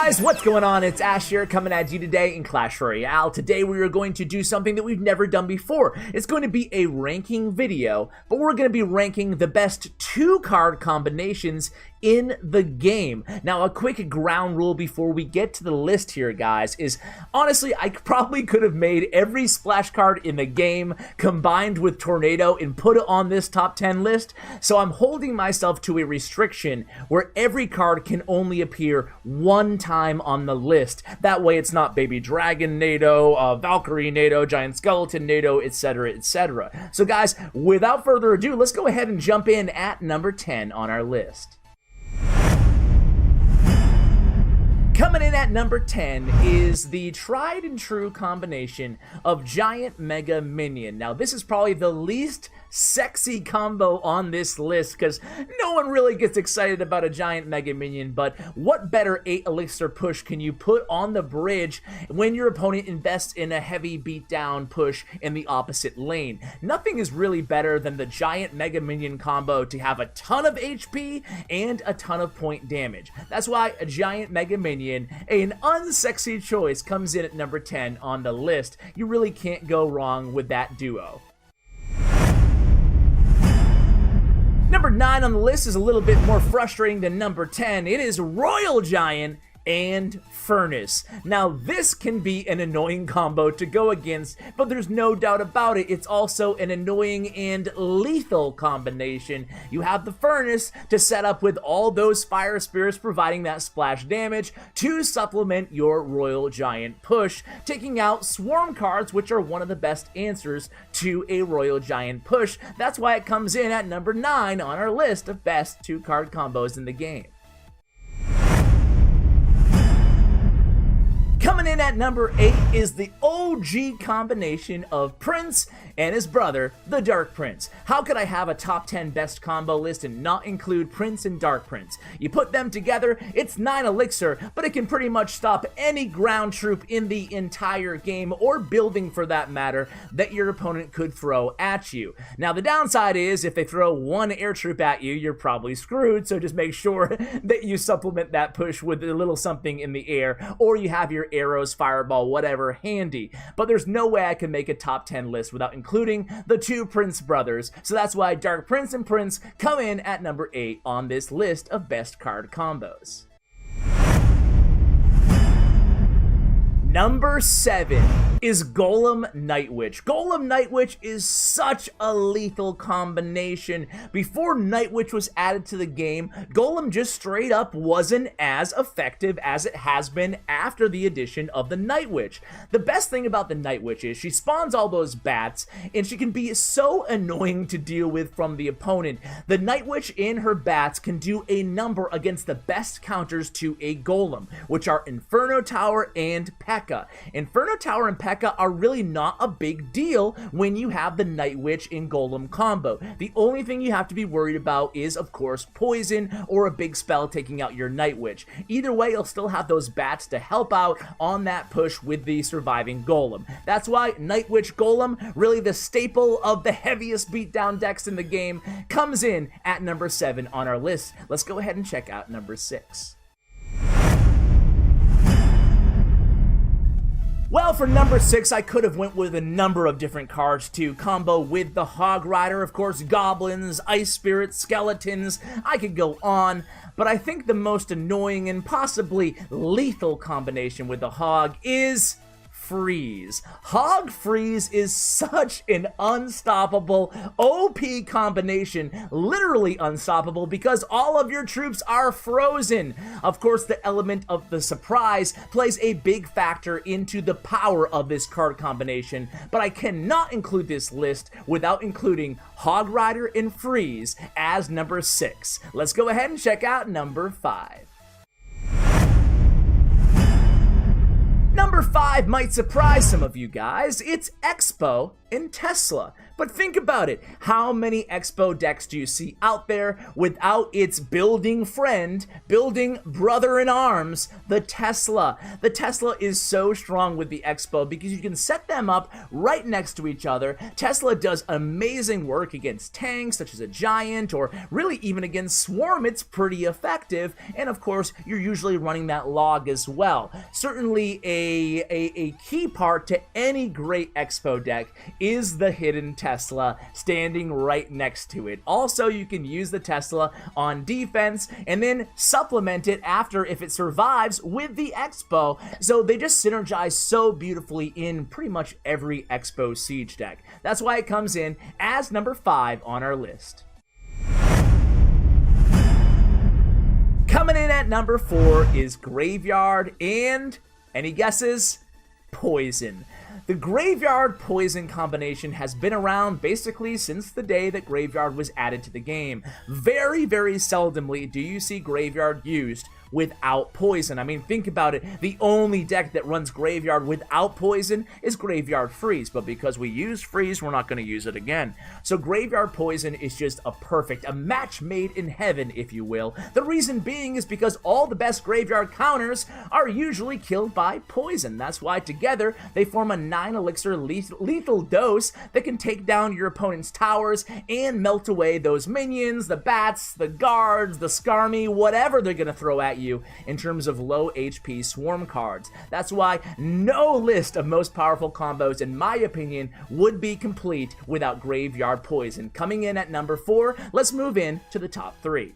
guys, what's going on? It's Ash here coming at you today in Clash Royale. Today we are going to do something that we've never done before. It's going to be a ranking video, but we're going to be ranking the best 2-card combinations in the game. Now, a quick ground rule before we get to the list here, guys, is honestly, I probably could have made every splash card in the game combined with Tornado and put it on this top 10 list, so I'm holding myself to a restriction where every card can only appear one time on the list. That way it's not Baby Dragon Nado, Valkyrie Nado, Giant Skeleton Nado, etc, etc. So guys, without further ado, let's go ahead and jump in at number 10 on our list. Coming in at number 10 is the tried and true combination of Giant Mega Minion. Now, this is probably the least sexy combo on this list because no one really gets excited about a Giant Mega Minion, but what better 8 elixir push can you put on the bridge when your opponent invests in a heavy beatdown push in the opposite lane? Nothing is really better than the Giant Mega Minion combo to have a ton of HP and a ton of point damage. That's why a Giant Mega Minion, an unsexy choice, comes in at number 10 on the list. You really can't go wrong with that duo. Number 9 on the list is a little bit more frustrating than number 10. It is Royal Giant and Furnace. Now, this can be an annoying combo to go against, but there's no doubt about it, it's also an annoying and lethal combination. You have the Furnace to set up with all those Fire Spirits providing that splash damage to supplement your Royal Giant push, taking out Swarm cards, which are one of the best answers to a Royal Giant push. That's why it comes in at number 9 on our list of best 2-card combos in the game. Coming in at number 8 is the OG combination of Prince and his brother, the Dark Prince. How could I have a top 10 best combo list and not include Prince and Dark Prince? You put them together, it's 9 elixir, but it can pretty much stop any ground troop in the entire game, or building for that matter, that your opponent could throw at you. Now, the downside is if they throw 1 air troop at you, you're probably screwed, so just make sure that you supplement that push with a little something in the air, or you have your arrows, fireball, whatever handy. But there's no way I can make a top 10 list without including the 2 Prince brothers, so that's why Dark Prince and Prince come in at number 8 on this list of best card combos. Number 7 is Golem Night Witch. Golem Night Witch is such a lethal combination. Before Night Witch was added to the game, Golem just straight up wasn't as effective as it has been after the addition of the Night Witch. The best thing about the Night Witch is she spawns all those bats, and she can be so annoying to deal with from the opponent. The Night Witch and her bats can do a number against the best counters to a Golem, which are Inferno Tower and Peck. Inferno Tower and P.E.K.K.A. are really not a big deal when you have the Night Witch and Golem combo. The only thing you have to be worried about is, of course, poison or a big spell taking out your Night Witch. Either way, you'll still have those bats to help out on that push with the surviving Golem. That's why Night Witch Golem, really the staple of the heaviest beatdown decks in the game, comes in at number 7 on our list. Let's go ahead and check out number 6. Well, for number 6, I could have went with a number of different cards to combo with the Hog Rider. Of course, goblins, ice spirits, skeletons, I could go on. But I think the most annoying and possibly lethal combination with the Hog is Freeze. Hog Freeze is such an unstoppable OP combination, literally unstoppable, because all of your troops are frozen. Of course, the element of the surprise plays a big factor into the power of this card combination, but I cannot include this list without including Hog Rider and Freeze as number 6. Let's go ahead and check out number 5. Number 5 might surprise some of you guys. It's Expo and Tesla. But think about it. How many Expo decks do you see out there without its building friend, building brother in arms, the Tesla? The Tesla is so strong with the Expo because you can set them up right next to each other. Tesla does amazing work against tanks such as a Giant, or really even against Swarm. It's pretty effective. And of course, you're usually running that log as well. Certainly a key part to any great Expo deck is the hidden Tesla standing right next to it. Also, you can use the Tesla on defense and then supplement it after if it survives with the Expo. So they just synergize so beautifully in pretty much every Expo Siege deck. That's why it comes in as number 5 on our list. Coming in at number 4 is Graveyard and, any guesses? Poison. The Graveyard Poison combination has been around basically since the day that Graveyard was added to the game. Very, very seldomly do you see Graveyard used without Poison. I mean, think about it. The only deck that runs Graveyard without Poison is Graveyard Freeze, but because we use Freeze, we're not going to use it again. So Graveyard Poison is just a match made in heaven, if you will. The reason being is because all the best Graveyard counters are usually killed by Poison. That's why together they form a 9 elixir lethal dose that can take down your opponent's towers and melt away those minions, the bats, the guards, the Skarmy, whatever they're going to throw at you in terms of low HP Swarm cards. That's why no list of most powerful combos, in my opinion, would be complete without Graveyard Poison. Coming in at number 4, let's move in to the top 3.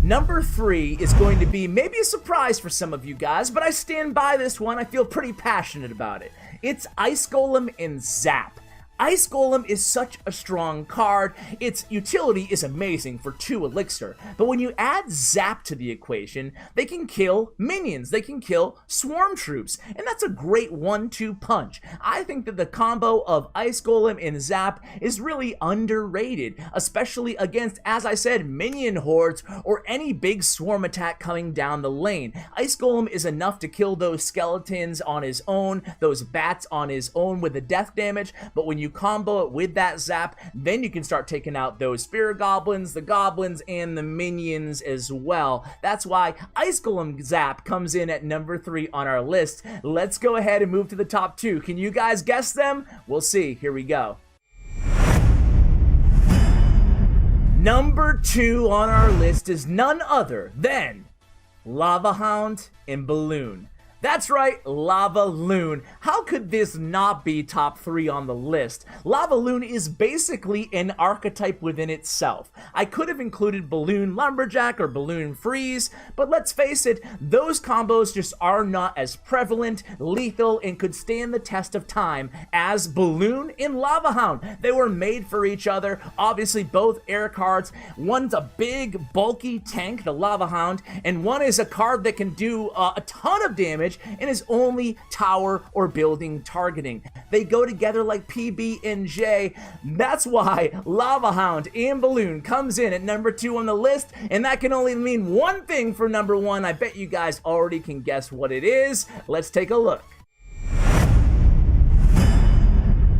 Number 3 is going to be maybe a surprise for some of you guys, but I stand by this one. I feel pretty passionate about it. It's Ice Golem and Zap. Ice Golem is such a strong card. Its utility is amazing for 2 elixir, but when you add Zap to the equation, they can kill minions, they can kill swarm troops, and that's a great 1-2 punch. I think that the combo of Ice Golem and Zap is really underrated, especially against, as I said, minion hordes or any big swarm attack coming down the lane. Ice Golem is enough to kill those skeletons on his own, those bats on his own with the death damage, but when you combo it with that Zap, then you can start taking out those Spirit Goblins, the Goblins, and the Minions as well. That's why Ice Golem Zap comes in at number 3 on our list. Let's go ahead and move to the top 2. Can you guys guess them? We'll see. Here we go. Number 2 on our list is none other than Lava Hound and Balloon. That's right, Lava Loon. How could this not be top 3 on the list? Lava Loon is basically an archetype within itself. I could have included Balloon Lumberjack or Balloon Freeze, but let's face it, those combos just are not as prevalent, lethal, and could stand the test of time as Balloon and Lava Hound. They were made for each other. Obviously, both air cards. One's a big, bulky tank, the Lava Hound, and one is a card that can do a ton of damage and is only tower or building targeting. They go together like PB and J. That's why Lava Hound and Balloon comes in at number 2 on the list, and that can only mean one thing for number 1. I bet you guys already can guess what it is. Let's take a look.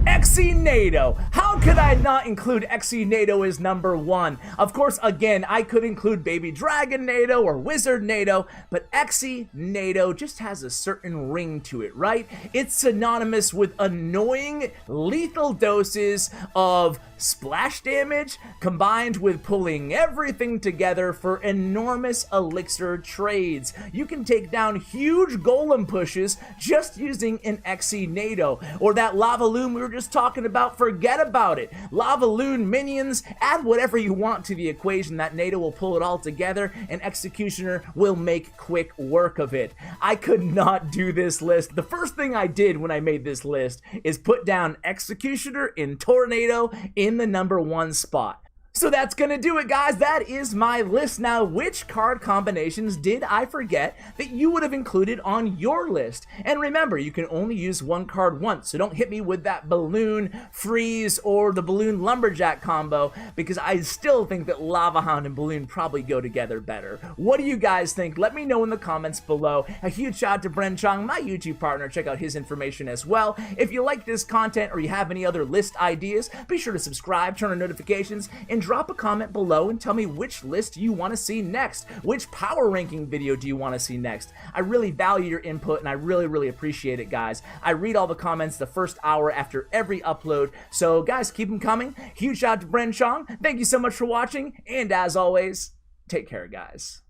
Exonato. How could I not include Exonato as number 1? Of course, again, I could include Baby Dragon Nato or Wizard Nato, but Exonato just has a certain ring to it, right? It's synonymous with annoying, lethal doses of splash damage combined with pulling everything together for enormous elixir trades. You can take down huge golem pushes just using an Exonato, or that Lava Loon we were just talking about. Forget about it. Lava Loon minions, add whatever you want to the equation. That Nato will pull it all together, and Executioner will make quick work of it. I could not do this list. The first thing I did when I made this list is put down Executioner in Tornado in the number 1 spot. So that's gonna do it, guys. That is my list. Now, which card combinations did I forget that you would have included on your list? And remember, you can only use one card once, so don't hit me with that balloon freeze or the balloon lumberjack combo, because I still think that Lava Hound and balloon probably go together better. What do you guys think? Let me know in the comments below. A huge shout out to Bren Chong, my YouTube partner. Check out his information as well. If you like this content or you have any other list ideas, be sure to subscribe, turn on notifications, and drop a comment below and tell me which list you want to see next. Which power ranking video do you want to see next? I really value your input and I really appreciate it, guys. I read all the comments the first hour after every upload, so guys, keep them coming. Huge shout out to Bren Chong. Thank you so much for watching, and as always, take care, guys.